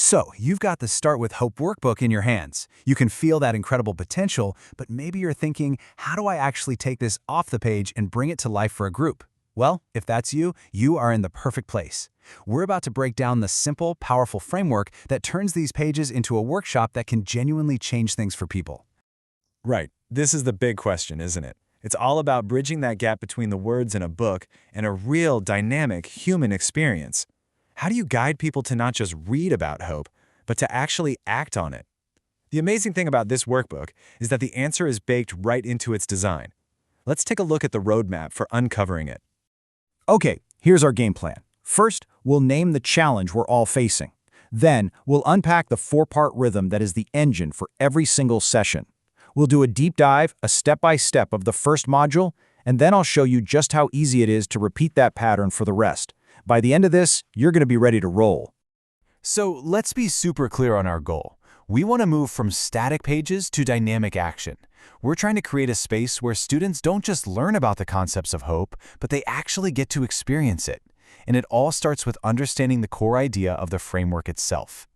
So, you've got the Start with Hope workbook in your hands. You can feel that incredible potential, but maybe you're thinking, how do I actually take this off the page and bring it to life for a group? Well, if that's you, you are in the perfect place. We're about to break down the simple, powerful framework that turns these pages into a workshop that can genuinely change things for people. Right. This is the big question, isn't it? It's all about bridging that gap between the words in a book and a real, dynamic, human experience. How do you guide people to not just read about hope, but to actually act on it? The amazing thing about this workbook is that the answer is baked right into its design. Let's take a look at the roadmap for uncovering it. Okay, here's our game plan. First, we'll name the challenge we're all facing. Then, we'll unpack the four-part rhythm that is the engine for every single session. We'll do a deep dive, a step-by-step of the first module, and then I'll show you just how easy it is to repeat that pattern for the rest. By the end of this, you're going to be ready to roll. So let's be super clear on our goal. We want to move from static pages to dynamic action. We're trying to create a space where students don't just learn about the concepts of hope, but they actually get to experience it. And it all starts with understanding the core idea of the framework itself.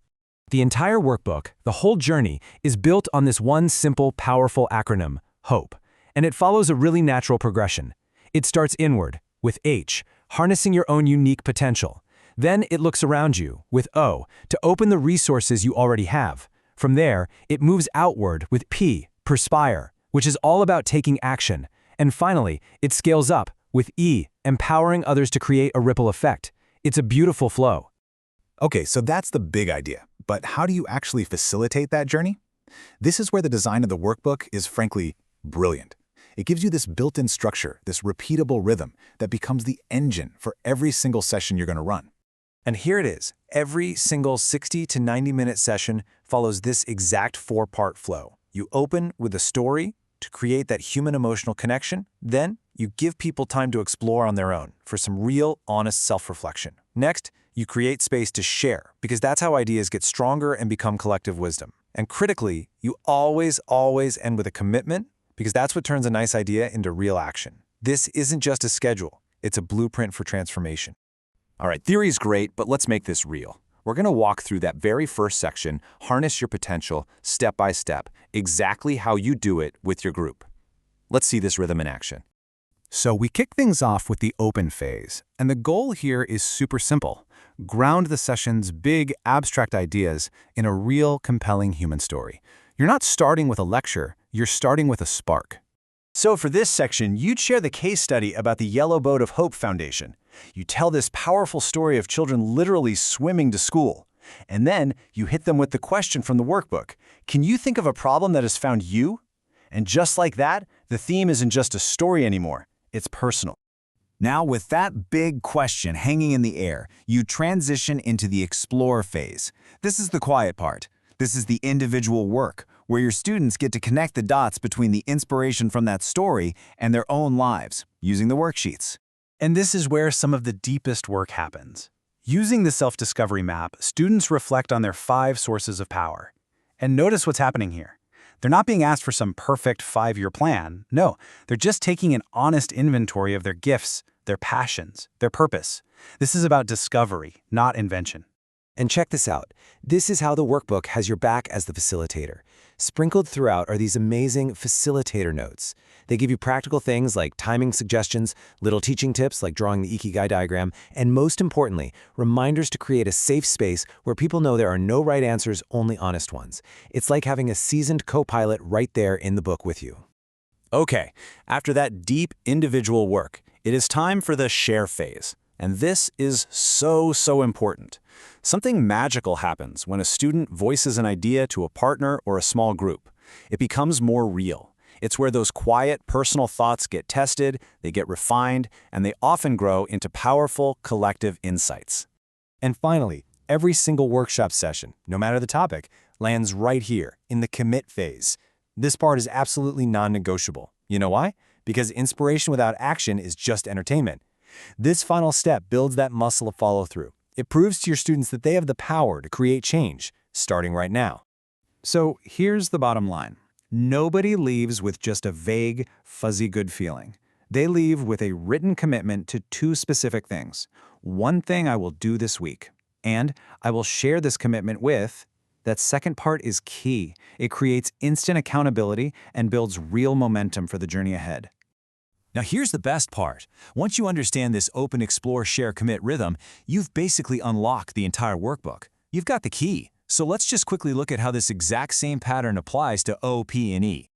The entire workbook, the whole journey, is built on this one simple, powerful acronym, HOPE, and it follows a really natural progression. It starts inward, with H, harnessing your own unique potential. Then it looks around you, with O, to open the resources you already have. From there, it moves outward with P, Perspire, which is all about taking action. And finally, it scales up, with E, empowering others to create a ripple effect. It's a beautiful flow. Okay, so that's the big idea. But how do you actually facilitate that journey? This is where the design of the workbook is frankly brilliant. It gives you this built-in structure, this repeatable rhythm that becomes the engine for every single session you're going to run. And here it is. Every single 60 to 90-minute session follows this exact four-part flow. You open with a story to create that human emotional connection. Then you give people time to explore on their own for some real, honest self-reflection. Next, you create space to share, because that's how ideas get stronger and become collective wisdom. And critically, you always end with a commitment, because that's what turns a nice idea into real action. This isn't just a schedule, it's a blueprint for transformation. All right, theory's great, but let's make this real. We're going to walk through that very first section, harness your potential, step by step, exactly how you do it with your group. Let's see this rhythm in action. So we kick things off with the open phase, and the goal here is super simple. Ground the session's big, abstract ideas in a real, compelling human story. You're not starting with a lecture, you're starting with a spark. So for this section, you'd share the case study about the Yellow Boat of Hope Foundation. You tell this powerful story of children literally swimming to school. And then you hit them with the question from the workbook. Can you think of a problem that has found you? And just like that, the theme isn't just a story anymore. It's personal. Now, with that big question hanging in the air, you transition into the explore phase. This is the quiet part. This is the individual work, where your students get to connect the dots between the inspiration from that story and their own lives, using the worksheets. And this is where some of the deepest work happens. Using the self-discovery map, students reflect on their 5 sources of power. And notice what's happening here. They're not being asked for some perfect 5-year plan. No, they're just taking an honest inventory of their gifts, their passions, their purpose. This is about discovery, not invention. And check this out. This is how the workbook has your back as the facilitator. Sprinkled throughout are these amazing facilitator notes. They give you practical things like timing suggestions, little teaching tips like drawing the Ikigai diagram, and most importantly, reminders to create a safe space where people know there are no right answers, only honest ones. It's like having a seasoned co-pilot right there in the book with you. Okay, after that deep individual work, it is time for the share phase. And this is so important. Something magical happens when a student voices an idea to a partner or a small group. It becomes more real. It's where those quiet, personal thoughts get tested, they get refined, and they often grow into powerful, collective insights. And finally, every single workshop session, no matter the topic, lands right here in the commit phase. This part is absolutely non-negotiable. You know why? Because inspiration without action is just entertainment. This final step builds that muscle of follow-through. It proves to your students that they have the power to create change, starting right now. So here's the bottom line. Nobody leaves with just a vague, fuzzy good feeling. They leave with a written commitment to 2 specific things. One thing I will do this week. And I will share this commitment with. That second part is key. It creates instant accountability and builds real momentum for the journey ahead. Now here's the best part. Once you understand this open, explore, share, commit rhythm, you've basically unlocked the entire workbook. You've got the key. So let's just quickly look at how this exact same pattern applies to O, P, and E.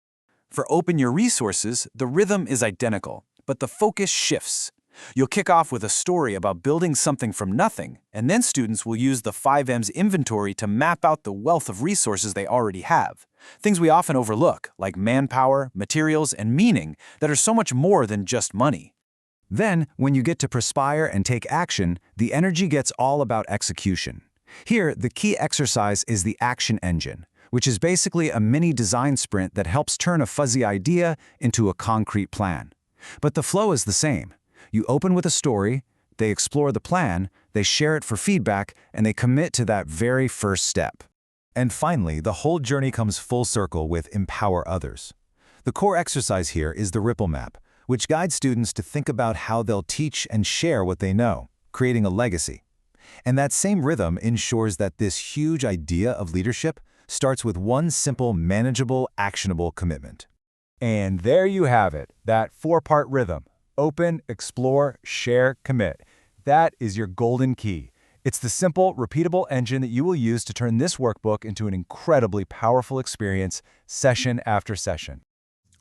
For Open Your Resources, the rhythm is identical, but the focus shifts. You'll kick off with a story about building something from nothing, and then students will use the 5M's inventory to map out the wealth of resources they already have. Things we often overlook, like manpower, materials, and meaning, that are so much more than just money. Then, when you get to Perspire and take action, the energy gets all about execution. Here, the key exercise is the action engine, which is basically a mini design sprint that helps turn a fuzzy idea into a concrete plan. But the flow is the same. You open with a story, they explore the plan, they share it for feedback, and they commit to that very first step. And finally, the whole journey comes full circle with Empower Others. The core exercise here is the ripple map, which guides students to think about how they'll teach and share what they know, creating a legacy. And that same rhythm ensures that this huge idea of leadership starts with one simple, manageable, actionable commitment. And there you have it, that 4-part rhythm. Open, explore, share, commit. That is your golden key. It's the simple, repeatable engine that you will use to turn this workbook into an incredibly powerful experience, session after session.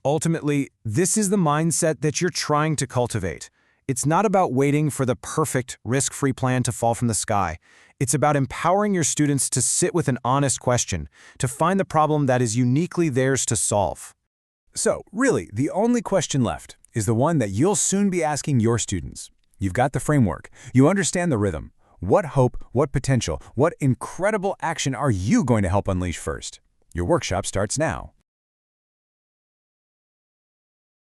Ultimately, this is the mindset that you're trying to cultivate. It's not about waiting for the perfect, risk-free plan to fall from the sky. It's about empowering your students to sit with an honest question, to find the problem that is uniquely theirs to solve. So, really, the only question left is the one that you'll soon be asking your students. You've got the framework. You understand the rhythm. What hope, what potential, what incredible action are you going to help unleash first? Your workshop starts now.